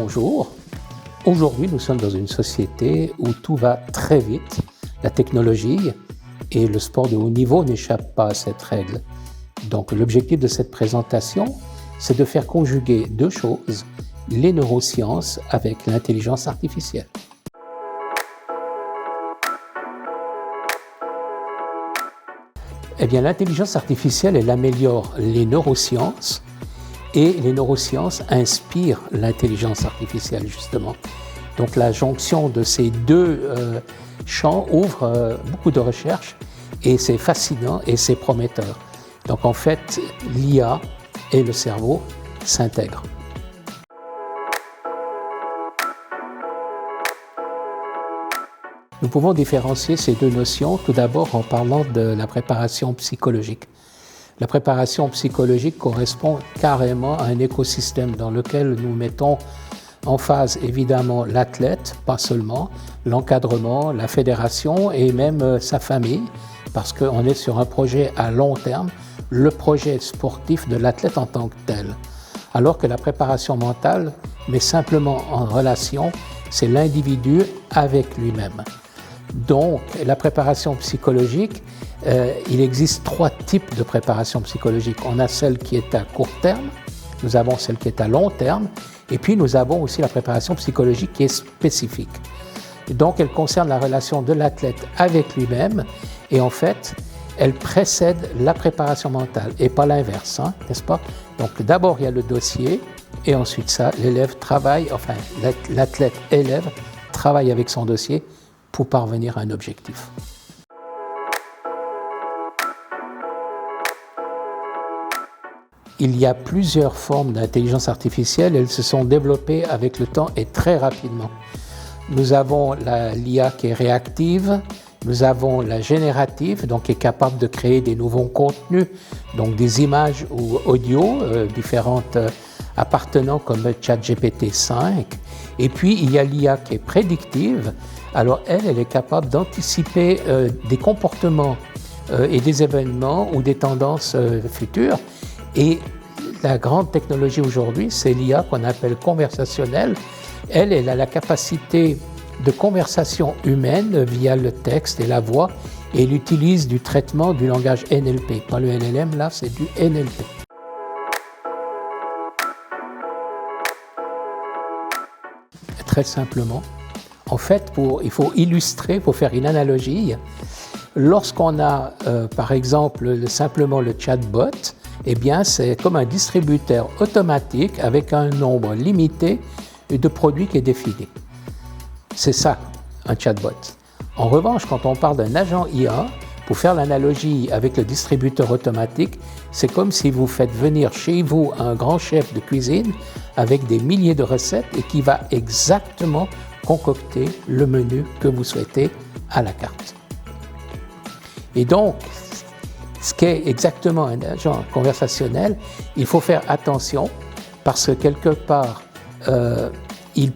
bonjour. Aujourd'hui, nous sommes dans une société où tout va très vite. La technologie et le sport de haut niveau n'échappent pas à cette règle. Donc, l'objectif de cette présentation, c'est de faire conjuguer deux choses, les neurosciences avec l'intelligence artificielle. Eh bien, l'intelligence artificielle, elle améliore les neurosciences et les neurosciences inspirent l'intelligence artificielle, justement. Donc, la jonction de ces deux champs ouvre beaucoup de recherches et c'est fascinant et c'est prometteur. Donc, en fait, l'IA et le cerveau s'intègrent. Nous pouvons différencier ces deux notions tout d'abord en parlant de la préparation psychologique. La préparation psychologique correspond carrément à un écosystème dans lequel nous mettons en phase évidemment l'athlète, pas seulement, l'encadrement, la fédération et même sa famille, parce qu'on est sur un projet à long terme, le projet sportif de l'athlète en tant que tel. Alors que la préparation mentale met simplement en relation, c'est l'individu avec lui-même. Donc, la préparation psychologique, il existe trois types de préparation psychologique. On a celle qui est à court terme, nous avons celle qui est à long terme, et puis nous avons aussi la préparation psychologique qui est spécifique. Donc, elle concerne la relation de l'athlète avec lui-même, et en fait, elle précède la préparation mentale, et pas l'inverse, hein, n'est-ce pas? Donc, d'abord, il y a le dossier, et ensuite ça, l'élève travaille, enfin, l'athlète-élève travaille avec son dossier pour parvenir à un objectif. Il y a plusieurs formes d'intelligence artificielle, elles se sont développées avec le temps et très rapidement. Nous avons l'IA qui est réactive, nous avons la générative, donc qui est capable de créer des nouveaux contenus, donc des images ou audio différentes appartenant comme ChatGPT 5. Et puis il y a l'IA qui est prédictive. Alors elle est capable d'anticiper des comportements et des événements ou des tendances futures. Et la grande technologie aujourd'hui, c'est l'IA qu'on appelle conversationnelle. Elle a la capacité de conversation humaine via le texte et la voix, et elle utilise du traitement du langage NLP. Pas le LLM, là, c'est du NLP. Très simplement, en fait, il faut illustrer, pour faire une analogie, lorsqu'on a, par exemple, simplement le chatbot, eh bien, c'est comme un distributeur automatique avec un nombre limité de produits qui est défini. C'est ça, un chatbot. En revanche, quand on parle d'un agent IA, pour faire l'analogie avec le distributeur automatique, c'est comme si vous faites venir chez vous un grand chef de cuisine avec des milliers de recettes et qui va exactement concocter le menu que vous souhaitez à la carte. Et donc, ce qu'est exactement un agent conversationnel, il faut faire attention parce que quelque part, il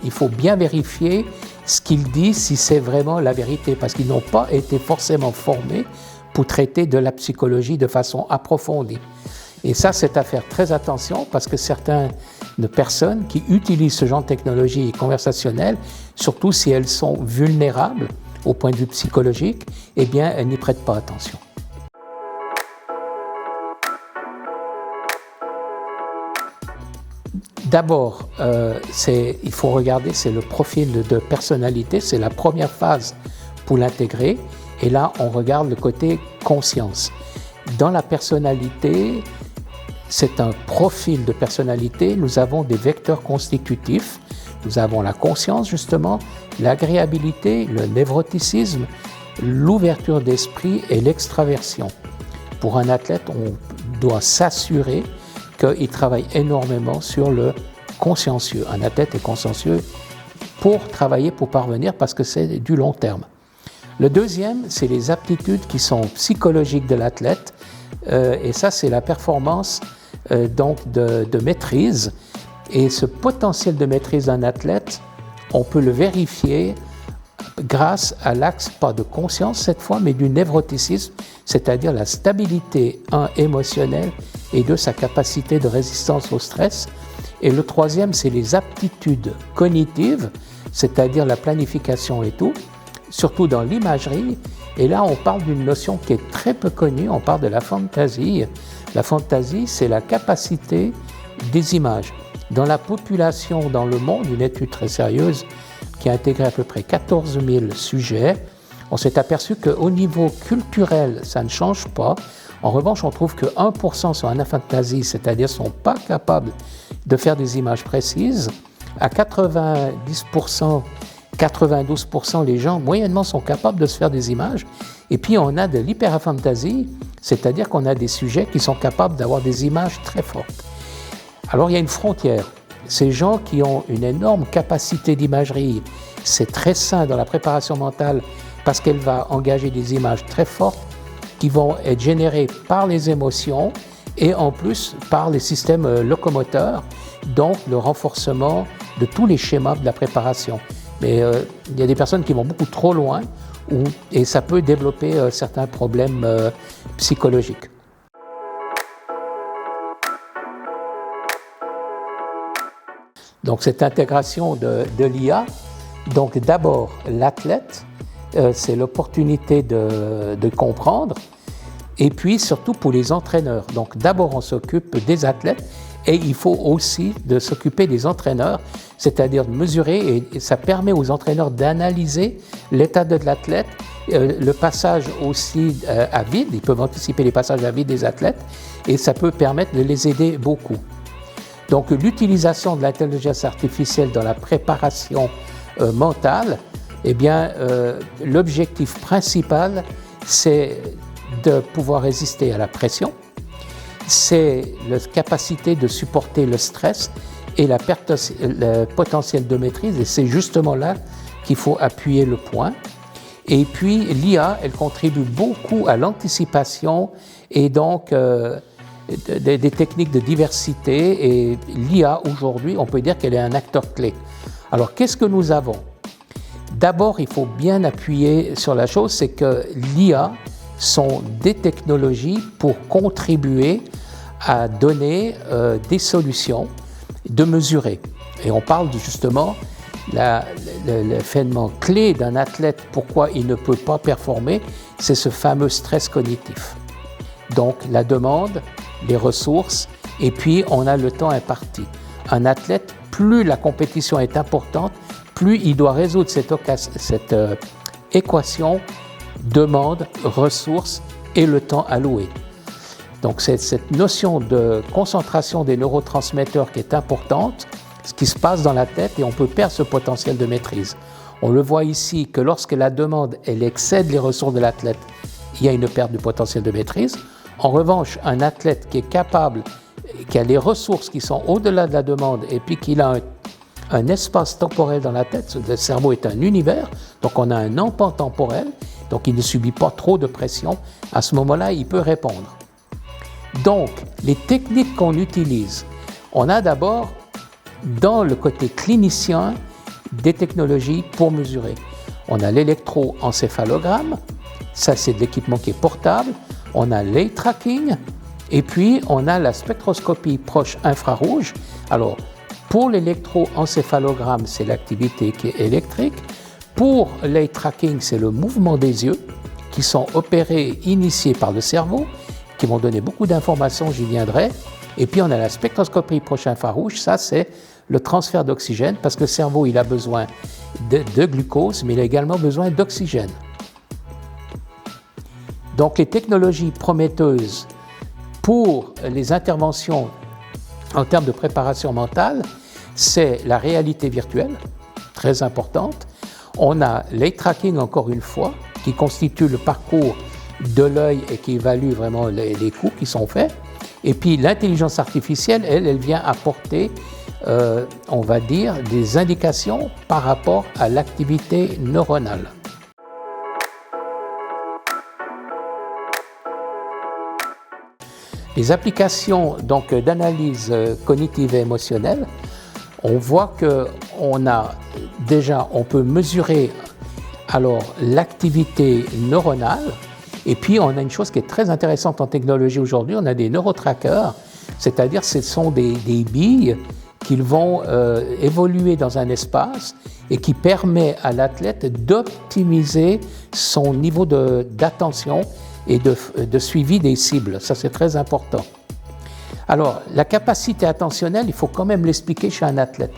faut bien vérifier ce qu'il dit si c'est vraiment la vérité, parce qu'ils n'ont pas été forcément formés pour traiter de la psychologie de façon approfondie. Et ça, c'est à faire très attention parce que certaines personnes qui utilisent ce genre de technologie conversationnelle, surtout si elles sont vulnérables au point de vue psychologique, eh bien, elles n'y prêtent pas attention. D'abord, il faut regarder, c'est le profil de personnalité, c'est la première phase pour l'intégrer. Et là, on regarde le côté conscience. Dans la personnalité, c'est un profil de personnalité. Nous avons des vecteurs constitutifs. Nous avons la conscience, justement, l'agréabilité, le névroticisme, l'ouverture d'esprit et l'extraversion. Pour un athlète, on doit s'assurer qu'il travaille énormément sur le consciencieux. Un athlète est consciencieux pour travailler, pour parvenir, parce que c'est du long terme. Le deuxième, c'est les aptitudes qui sont psychologiques de l'athlète, et ça, c'est la performance donc de maîtrise. Et ce potentiel de maîtrise d'un athlète, on peut le vérifier grâce à l'axe, pas de conscience cette fois, mais du névroticisme, c'est-à-dire la stabilité, émotionnelle, et sa capacité de résistance au stress. Et le troisième, c'est les aptitudes cognitives, c'est-à-dire la planification et tout, surtout dans l'imagerie. Et là, on parle d'une notion qui est très peu connue, on parle de la fantaisie. La fantaisie, c'est la capacité des images. Dans la population, dans le monde, une étude très sérieuse qui a intégré à peu près 14 000 sujets, on s'est aperçu qu'au niveau culturel, ça ne change pas. En revanche, on trouve que 1% sont anaphantasie, c'est-à-dire ne sont pas capables de faire des images précises. À 90%, 92%, les gens moyennement sont capables de se faire des images. Et puis on a de l'hyperaphantasie, c'est-à-dire qu'on a des sujets qui sont capables d'avoir des images très fortes. Alors il y a une frontière. Ces gens qui ont une énorme capacité d'imagerie, c'est très sain dans la préparation mentale parce qu'elle va engager des images très fortes qui vont être générées par les émotions et en plus par les systèmes locomoteurs, donc le renforcement de tous les schémas de la préparation. Mais il y a des personnes qui vont beaucoup trop loin et ça peut développer certains problèmes psychologiques. Donc cette intégration de l'IA, donc d'abord l'athlète, c'est l'opportunité de comprendre, et puis surtout pour les entraîneurs. Donc d'abord on s'occupe des athlètes et il faut aussi de s'occuper des entraîneurs, c'est-à-dire de mesurer, et ça permet aux entraîneurs d'analyser l'état de l'athlète, le passage aussi à vide, ils peuvent anticiper les passages à vide des athlètes et ça peut permettre de les aider beaucoup. Donc l'utilisation de l'intelligence artificielle dans la préparation mentale, eh bien, l'objectif principal, c'est de pouvoir résister à la pression, c'est la capacité de supporter le stress et le potentiel de maîtrise, et c'est justement là qu'il faut appuyer le point. Et puis l'IA, elle contribue beaucoup à l'anticipation et donc des techniques de diversité, et l'IA aujourd'hui, on peut dire qu'elle est un acteur clé. Alors qu'est-ce que nous avons ? D'abord, il faut bien appuyer sur la chose, c'est que l'IA sont des technologies pour contribuer à donner des solutions, de mesurer. Et on parle justement le phénomène clé d'un athlète, pourquoi il ne peut pas performer, c'est ce fameux stress cognitif. Donc la demande, les ressources, et puis on a le temps imparti. Un athlète, plus la compétition est importante, plus il doit résoudre cette équation demande, ressources et le temps alloué. Donc c'est cette notion de concentration des neurotransmetteurs qui est importante, ce qui se passe dans la tête, et on peut perdre ce potentiel de maîtrise. On le voit ici que lorsque la demande elle excède les ressources de l'athlète, il y a une perte du potentiel de maîtrise. En revanche, un athlète qui est capable, qui a les ressources qui sont au-delà de la demande et puis qu'il a un espace temporel dans la tête, le cerveau est un univers, donc on a un empan temporel, donc il ne subit pas trop de pression, à ce moment-là, il peut répondre. Donc, les techniques qu'on utilise, on a d'abord, dans le côté clinicien, des technologies pour mesurer. On a l'électroencéphalogramme, ça c'est de l'équipement qui est portable, on a l'eye tracking, et puis on a la spectroscopie proche infrarouge. Alors, pour l'électroencéphalogramme, c'est l'activité qui est électrique. Pour l'eye tracking, c'est le mouvement des yeux qui sont opérés, initiés par le cerveau, qui vont donner beaucoup d'informations, j'y viendrai. Et puis on a la spectroscopie proche infrarouge, ça c'est le transfert d'oxygène, parce que le cerveau il a besoin de glucose, mais il a également besoin d'oxygène. Donc les technologies prometteuses pour les interventions en termes de préparation mentale, c'est la réalité virtuelle, très importante. On a l'eye tracking, encore une fois, qui constitue le parcours de l'œil et qui évalue vraiment les coups qui sont faits. Et puis l'intelligence artificielle, elle vient apporter, on va dire, des indications par rapport à l'activité neuronale. Les applications donc d'analyse cognitive et émotionnelle, on voit qu'on a déjà, on peut mesurer alors l'activité neuronale, et puis on a une chose qui est très intéressante en technologie aujourd'hui, on a des neurotrackers, c'est-à-dire ce sont des billes qu'ils vont évoluer dans un espace et qui permet à l'athlète d'optimiser son niveau d'attention et de suivi des cibles. Ça, c'est très important. Alors, la capacité attentionnelle, il faut quand même l'expliquer chez un athlète.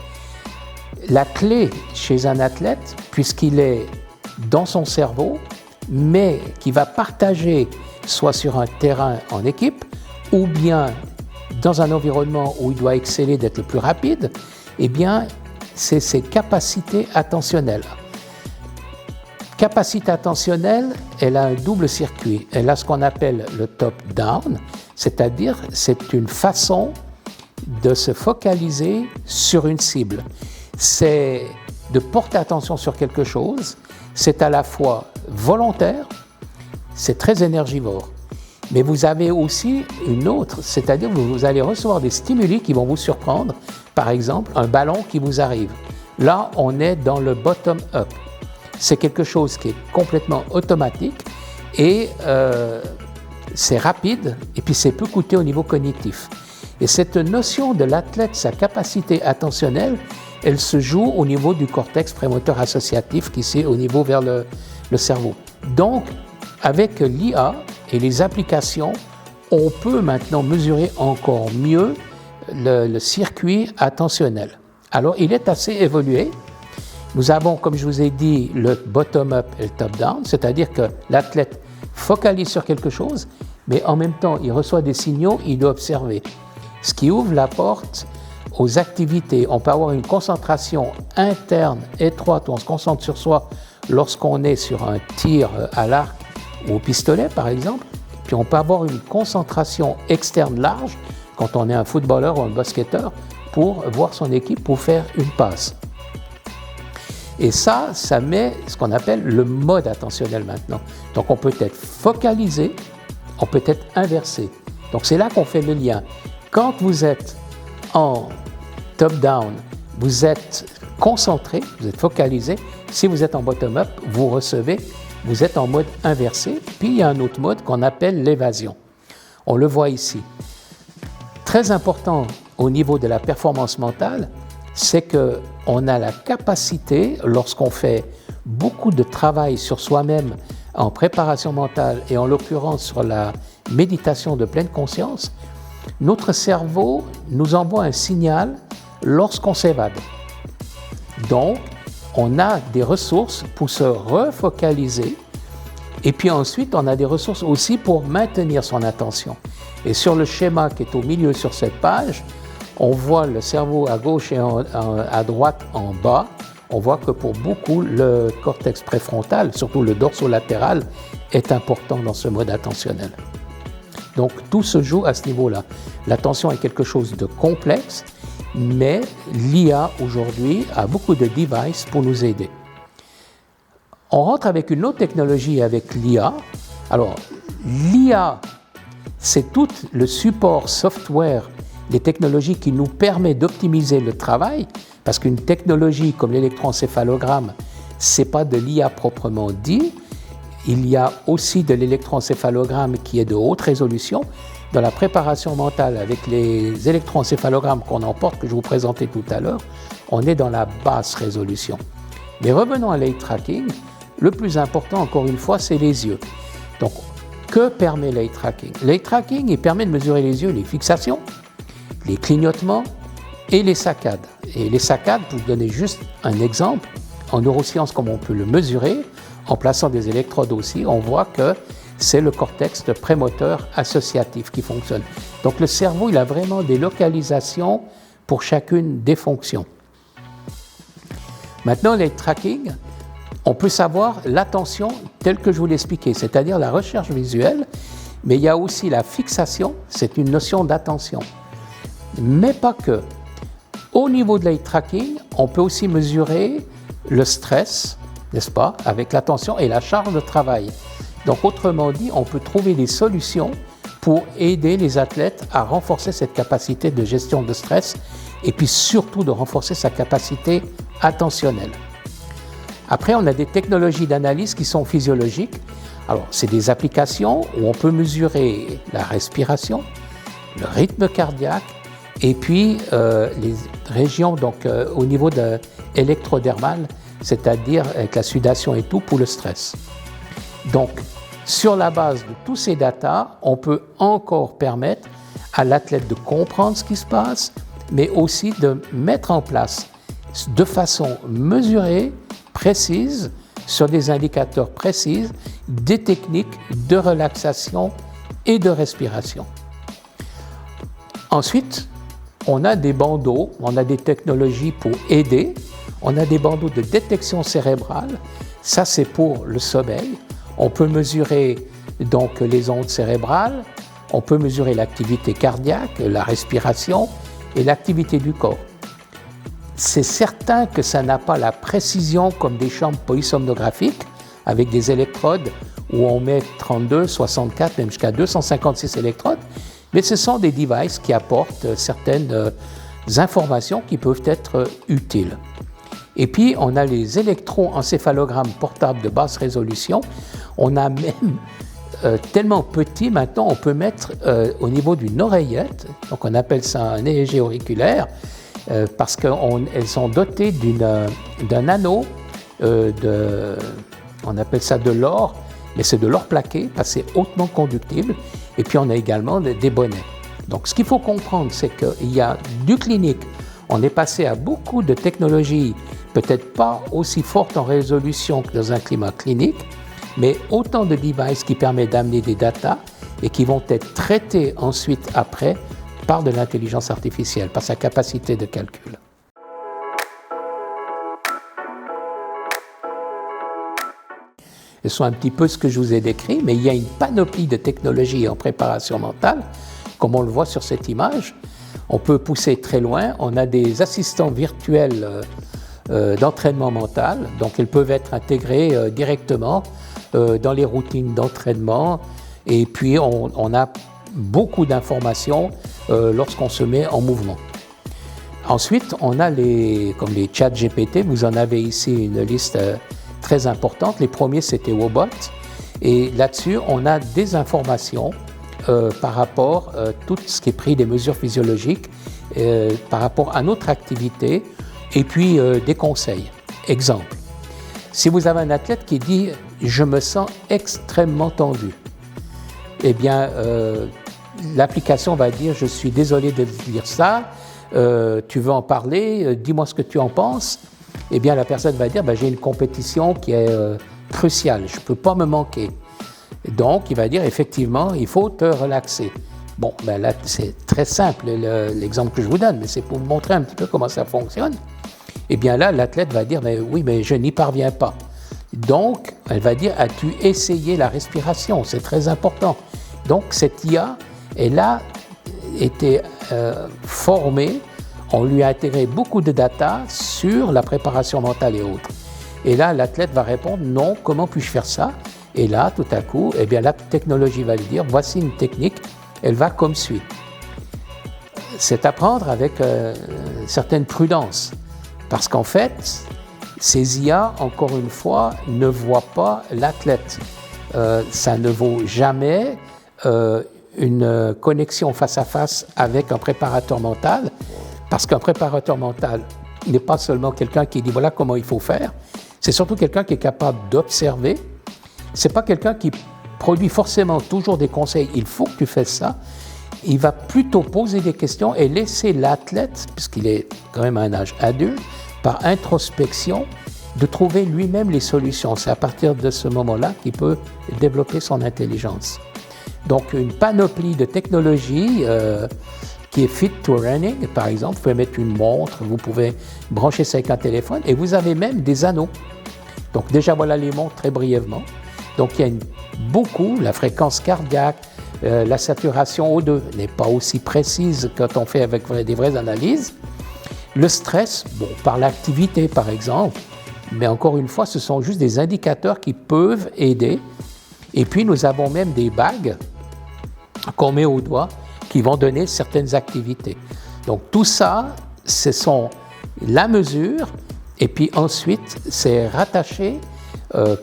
La clé chez un athlète, puisqu'il est dans son cerveau, mais qui va partager soit sur un terrain en équipe ou bien dans un environnement où il doit exceller d'être le plus rapide, eh bien, c'est ses capacités attentionnelles. Capacité attentionnelle, elle a un double circuit. Elle a ce qu'on appelle le top-down, c'est-à-dire c'est une façon de se focaliser sur une cible. C'est de porter attention sur quelque chose, c'est à la fois volontaire, c'est très énergivore. Mais vous avez aussi une autre, c'est-à-dire que vous allez recevoir des stimuli qui vont vous surprendre. Par exemple, un ballon qui vous arrive. Là, on est dans le bottom-up. C'est quelque chose qui est complètement automatique et c'est rapide et puis c'est peu coûteux au niveau cognitif. Et cette notion de l'athlète, sa capacité attentionnelle, elle se joue au niveau du cortex prémoteur associatif qui est au niveau vers le cerveau. Donc, avec l'IA et les applications, on peut maintenant mesurer encore mieux le circuit attentionnel. Alors, il est assez évolué. Nous avons, comme je vous ai dit, le bottom-up et le top-down, c'est-à-dire que l'athlète focalise sur quelque chose, mais en même temps, il reçoit des signaux, il doit observer. Ce qui ouvre la porte aux activités. On peut avoir une concentration interne étroite où on se concentre sur soi lorsqu'on est sur un tir à l'arc ou au pistolet, par exemple. Puis on peut avoir une concentration externe large quand on est un footballeur ou un basketteur pour voir son équipe pour faire une passe. Et ça met ce qu'on appelle le mode attentionnel maintenant. Donc on peut être focalisé, on peut être inversé. Donc c'est là qu'on fait le lien. Quand vous êtes en top-down, vous êtes concentré, vous êtes focalisé. Si vous êtes en bottom-up, vous recevez, vous êtes en mode inversé. Puis il y a un autre mode qu'on appelle l'évasion. On le voit ici. Très important au niveau de la performance mentale, c'est qu'on a la capacité, lorsqu'on fait beaucoup de travail sur soi-même en préparation mentale et en l'occurrence sur la méditation de pleine conscience, notre cerveau nous envoie un signal lorsqu'on s'évade. Donc, on a des ressources pour se refocaliser et puis ensuite, on a des ressources aussi pour maintenir son attention. Et sur le schéma qui est au milieu sur cette page, on voit le cerveau à gauche et à droite en bas. On voit que pour beaucoup, le cortex préfrontal, surtout le dorsolatéral, est important dans ce mode attentionnel. Donc tout se joue à ce niveau-là. L'attention est quelque chose de complexe, mais l'IA aujourd'hui a beaucoup de devices pour nous aider. On rentre avec une autre technologie avec l'IA. Alors, l'IA, c'est tout le support software, les technologies qui nous permettent d'optimiser le travail, parce qu'une technologie comme l'électroencéphalogramme, ce n'est pas de l'IA proprement dit. Il y a aussi de l'électroencéphalogramme qui est de haute résolution. Dans la préparation mentale, avec les électroencéphalogrammes qu'on emporte, que je vous présentais tout à l'heure, on est dans la basse résolution. Mais revenons à l'eye tracking. Le plus important, encore une fois, c'est les yeux. Donc, que permet l'eye tracking? L'eye tracking, il permet de mesurer les yeux, les fixations, les clignotements et les saccades. Et les saccades, pour vous donner juste un exemple, en neurosciences, comme on peut le mesurer, en plaçant des électrodes aussi, on voit que c'est le cortex prémoteur associatif qui fonctionne. Donc le cerveau, il a vraiment des localisations pour chacune des fonctions. Maintenant, l'eye tracking, on peut savoir l'attention telle que je vous l'ai expliqué, c'est-à-dire la recherche visuelle, mais il y a aussi la fixation, c'est une notion d'attention. Mais pas que. Au niveau de l'eye tracking, on peut aussi mesurer le stress, n'est-ce pas, avec l'attention et la charge de travail. Donc, autrement dit, on peut trouver des solutions pour aider les athlètes à renforcer cette capacité de gestion de stress et puis surtout de renforcer sa capacité attentionnelle. Après, on a des technologies d'analyse qui sont physiologiques. Alors, c'est des applications où on peut mesurer la respiration, le rythme cardiaque Et puis les régions donc, au niveau électrodermal, c'est-à-dire avec la sudation et tout pour le stress. Donc, sur la base de tous ces datas, on peut encore permettre à l'athlète de comprendre ce qui se passe, mais aussi de mettre en place de façon mesurée, précise, sur des indicateurs précis, des techniques de relaxation et de respiration. Ensuite, on a des bandeaux, on a des technologies pour aider, on a des bandeaux de détection cérébrale, ça c'est pour le sommeil. On peut mesurer donc les ondes cérébrales, on peut mesurer l'activité cardiaque, la respiration et l'activité du corps. C'est certain que ça n'a pas la précision comme des chambres polysomnographiques avec des électrodes où on met 32, 64, même jusqu'à 256 électrodes, mais ce sont des devices qui apportent certaines informations qui peuvent être utiles. Et puis, on a les électroencéphalogrammes portables de basse résolution. On a même tellement petit, maintenant, on peut mettre au niveau d'une oreillette, donc on appelle ça un EEG auriculaire, parce qu'elles sont dotées d'un anneau, on appelle ça de l'or, mais c'est de l'or plaqué, parce que c'est hautement conductible, et puis on a également des bonnets. Donc ce qu'il faut comprendre, c'est qu'il y a du clinique, on est passé à beaucoup de technologies, peut-être pas aussi fortes en résolution que dans un climat clinique, mais autant de devices qui permettent d'amener des datas et qui vont être traités ensuite après par de l'intelligence artificielle, par sa capacité de calcul. Ce sont un petit peu ce que je vous ai décrit, mais il y a une panoplie de technologies en préparation mentale, comme on le voit sur cette image. On peut pousser très loin, on a des assistants virtuels d'entraînement mental, donc ils peuvent être intégrés directement dans les routines d'entraînement, et puis on a beaucoup d'informations lorsqu'on se met en mouvement. Ensuite, on a comme les chats GPT, vous en avez ici une liste très importante. Les premiers, c'était Wobot, et là-dessus, on a des informations par rapport à tout ce qui est pris des mesures physiologiques, par rapport à notre activité, et puis des conseils. Exemple, si vous avez un athlète qui dit « je me sens extrêmement tendu », eh bien, l'application va dire « je suis désolé de dire ça, tu veux en parler, dis-moi ce que tu en penses ». Eh bien, la personne va dire « j'ai une compétition qui est cruciale, je ne peux pas me manquer ». Donc, il va dire « effectivement, il faut te relaxer ». Bon, là, c'est très simple l'exemple que je vous donne, mais c'est pour vous montrer un petit peu comment ça fonctionne. Eh bien là, l'athlète va dire « oui, mais je n'y parviens pas ». Donc, elle va dire « as-tu essayé la respiration ?» C'est très important. Donc, cette IA, elle a été formée, on lui a intégré beaucoup de data sur la préparation mentale et autres. Et là, l'athlète va répondre « non, comment puis-je faire ça ?» Et là, tout à coup, eh bien, la technologie va lui dire « voici une technique », elle va comme suit. C'est à prendre avec certaine prudence, parce qu'en fait, ces IA, encore une fois, ne voient pas l'athlète. Ça ne vaut jamais une connexion face à face avec un préparateur mental, parce qu'un préparateur mental n'est pas seulement quelqu'un qui dit voilà comment il faut faire, c'est surtout quelqu'un qui est capable d'observer. C'est pas quelqu'un qui produit forcément toujours des conseils, il faut que tu fasses ça. Il va plutôt poser des questions et laisser l'athlète, puisqu'il est quand même à un âge adulte, par introspection, de trouver lui-même les solutions. C'est à partir de ce moment-là qu'il peut développer son intelligence. Donc une panoplie de technologies qui est fit to running, par exemple, vous pouvez mettre une montre, vous pouvez brancher ça avec un téléphone, et vous avez même des anneaux. Donc déjà voilà les montres très brièvement. Donc il y a beaucoup, la fréquence cardiaque, la saturation O2 n'est pas aussi précise quand on fait avec des vraies analyses. Le stress, par l'activité par exemple, mais encore une fois, ce sont juste des indicateurs qui peuvent aider. Et puis nous avons même des bagues qu'on met au doigt qui vont donner certaines activités. Donc tout ça, ce sont la mesure, et puis ensuite c'est rattaché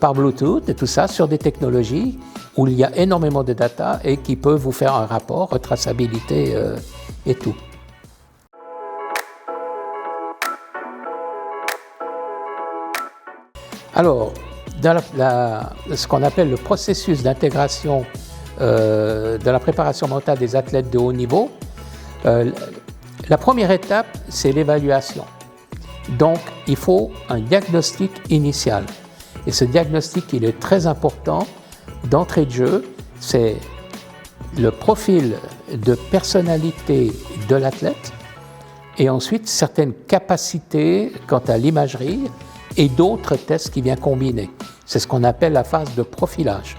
par Bluetooth et tout ça sur des technologies où il y a énormément de data et qui peuvent vous faire un rapport, retraçabilité et tout. Alors, dans ce qu'on appelle le processus d'intégration de la préparation mentale des athlètes de haut niveau, la première étape, c'est l'évaluation. Donc, il faut un diagnostic initial. Et ce diagnostic, il est très important d'entrée de jeu. C'est le profil de personnalité de l'athlète et ensuite certaines capacités quant à l'imagerie et d'autres tests qui viennent combiner. C'est ce qu'on appelle la phase de profilage.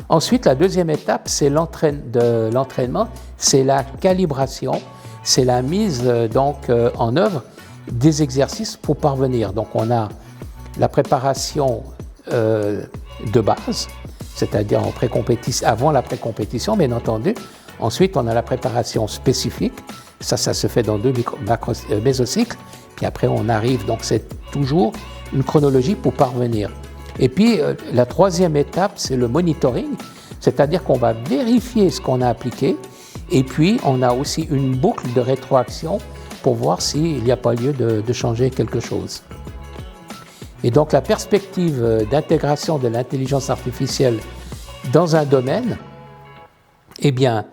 Ensuite, la deuxième étape, c'est l'entraînement, c'est la calibration, c'est la mise en œuvre des exercices pour parvenir. Donc, on a la préparation de base, c'est-à-dire avant la pré-compétition, bien entendu. Ensuite, on a la préparation spécifique. Ça se fait dans 2 mésocycles. Puis après, on arrive, donc c'est toujours une chronologie pour parvenir. Et puis, la troisième étape, c'est le monitoring, c'est-à-dire qu'on va vérifier ce qu'on a appliqué. Et puis, on a aussi une boucle de rétroaction pour voir s'il n'y a pas lieu de changer quelque chose. Et donc, la perspective d'intégration de l'intelligence artificielle dans un domaine, eh bien,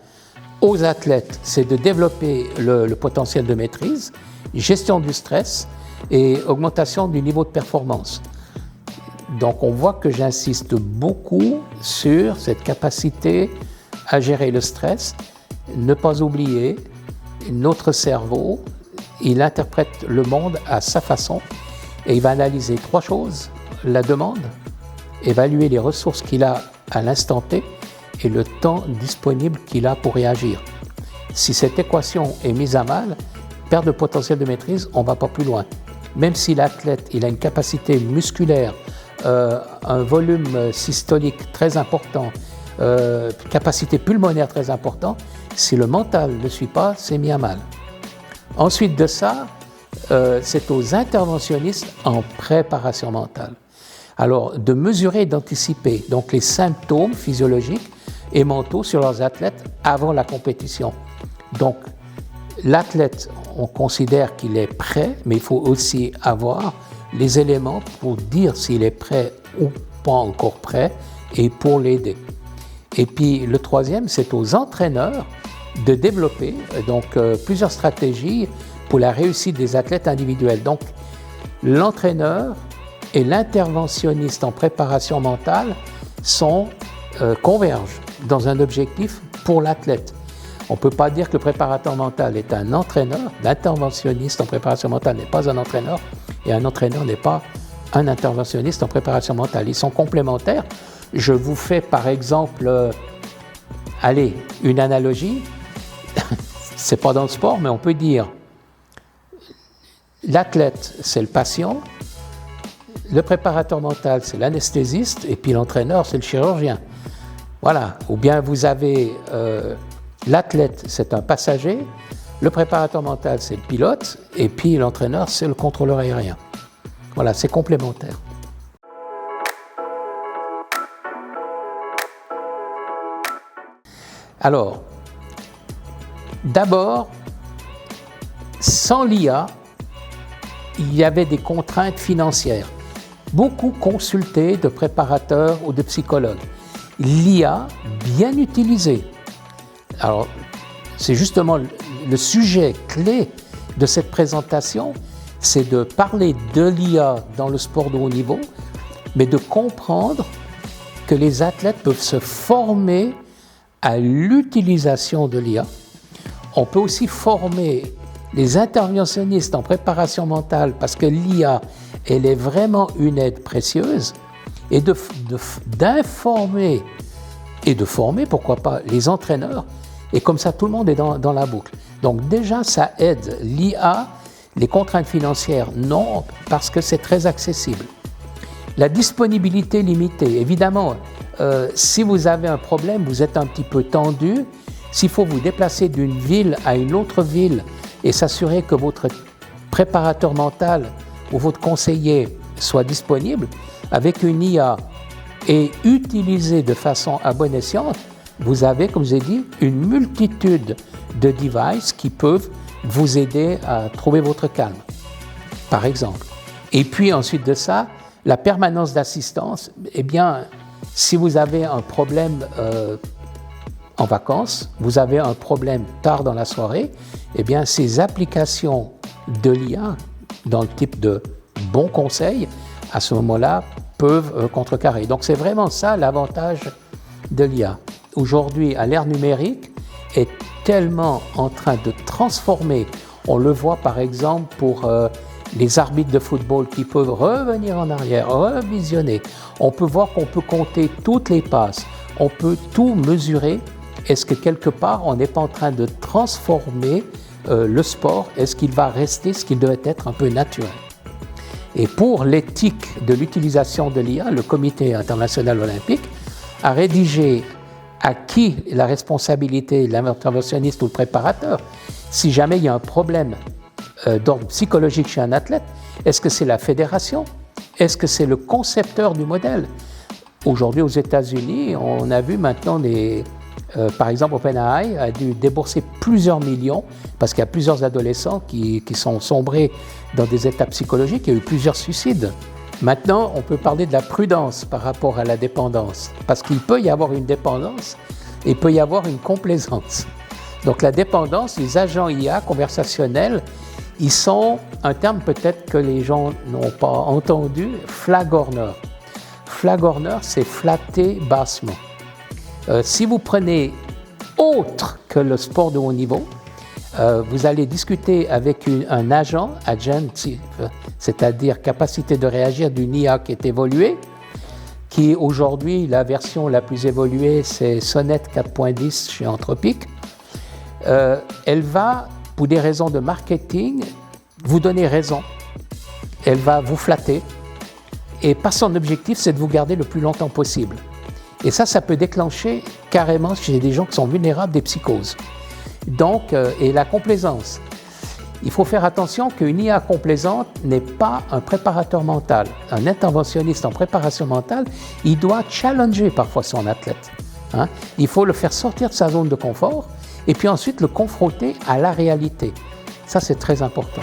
aux athlètes, c'est de développer le potentiel de maîtrise, gestion du stress et augmentation du niveau de performance. Donc, on voit que j'insiste beaucoup sur cette capacité à gérer le stress, ne pas oublier notre cerveau, il interprète le monde à sa façon et il va analyser 3 choses, la demande, évaluer les ressources qu'il a à l'instant T et le temps disponible qu'il a pour réagir. Si cette équation est mise à mal, perte de potentiel de maîtrise, on ne va pas plus loin. Même si l'athlète il a une capacité musculaire, un volume systolique très important, capacité pulmonaire très importante, si le mental ne suit pas, c'est mis à mal. Ensuite de ça, c'est aux interventionnistes en préparation mentale. Alors, de mesurer et d'anticiper donc les symptômes physiologiques et mentaux sur leurs athlètes avant la compétition. Donc, l'athlète, on considère qu'il est prêt, mais il faut aussi avoir les éléments pour dire s'il est prêt ou pas encore prêt et pour l'aider. Et puis, le troisième, c'est aux entraîneurs de développer plusieurs stratégies pour la réussite des athlètes individuels. Donc, l'entraîneur et l'interventionniste en préparation mentale convergent dans un objectif pour l'athlète. On ne peut pas dire que le préparateur mental est un entraîneur, l'interventionniste en préparation mentale n'est pas un entraîneur et un entraîneur n'est pas un interventionniste en préparation mentale. Ils sont complémentaires. Je vous fais par exemple, une analogie. C'est pas dans le sport, mais on peut dire l'athlète, c'est le patient, le préparateur mental, c'est l'anesthésiste, et puis l'entraîneur, c'est le chirurgien. Voilà. Ou bien vous avez l'athlète, c'est un passager, le préparateur mental, c'est le pilote, et puis l'entraîneur, c'est le contrôleur aérien. Voilà, c'est complémentaire. Alors, d'abord, sans l'IA, il y avait des contraintes financières. Beaucoup consultés de préparateurs ou de psychologues. L'IA, bien utilisée. Alors, c'est justement le sujet clé de cette présentation, c'est de parler de l'IA dans le sport de haut niveau, mais de comprendre que les athlètes peuvent se former à l'utilisation de l'IA. On peut aussi former les interventionnistes en préparation mentale parce que l'IA, elle est vraiment une aide précieuse et d'informer et de former, pourquoi pas, les entraîneurs et comme ça tout le monde est dans la boucle. Donc déjà ça aide. L'IA, les contraintes financières, non, parce que c'est très accessible. La disponibilité limitée, évidemment, si vous avez un problème, vous êtes un petit peu tendu, s'il faut vous déplacer d'une ville à une autre ville et s'assurer que votre préparateur mental ou votre conseiller soit disponible, avec une IA et utilisé de façon à bon escient, vous avez, comme je l'ai dit, une multitude de devices qui peuvent vous aider à trouver votre calme, par exemple. Et puis ensuite de ça, La permanence d'assistance, eh bien, si vous avez un problème en vacances, vous avez un problème tard dans la soirée, eh bien, ces applications de l'IA, dans le type de bons conseils, à ce moment-là, peuvent contrecarrer. Donc, c'est vraiment ça l'avantage de l'IA. Aujourd'hui, à l'ère numérique, est tellement en train de transformer. On le voit par exemple pour les arbitres de football qui peuvent revenir en arrière, revisionner. On peut voir qu'on peut compter toutes les passes, on peut tout mesurer. Est-ce que quelque part on n'est pas en train de transformer le sport? Est-ce qu'il va rester ce qu'il devait être un peu naturel? Et pour l'éthique de l'utilisation de l'IA, le Comité international olympique a rédigé à qui la responsabilité, l'interventionniste ou le préparateur. Si jamais il y a un problème d'ordre psychologique chez un athlète, est-ce que c'est la fédération? Est-ce que c'est le concepteur du modèle? Aujourd'hui, aux États-Unis, on a vu maintenant par exemple, OpenAI a dû débourser plusieurs millions parce qu'il y a plusieurs adolescents qui sont sombrés dans des états psychologiques. Il y a eu plusieurs suicides. Maintenant, on peut parler de la prudence par rapport à la dépendance, parce qu'il peut y avoir une dépendance et il peut y avoir une complaisance. Donc la dépendance, les agents IA conversationnels, ils sont un terme peut-être que les gens n'ont pas entendu, flagorneur. Flagorneur, c'est flatter bassement. Si vous prenez autre que le sport de haut niveau, vous allez discuter avec un agent, c'est-à-dire capacité de réagir d'une IA qui est évoluée, qui aujourd'hui, la version la plus évoluée, c'est Sonnet 4.10 chez Anthropic. Elle va, pour des raisons de marketing, vous donner raison. Elle va vous flatter. Et par son objectif, c'est de vous garder le plus longtemps possible. Et ça peut déclencher carrément chez des gens qui sont vulnérables des psychoses. Donc, et la complaisance. Il faut faire attention qu'une IA complaisante n'est pas un préparateur mental. Un interventionniste en préparation mentale, il doit challenger parfois son athlète. Il faut le faire sortir de sa zone de confort et puis ensuite le confronter à la réalité. Ça, c'est très important.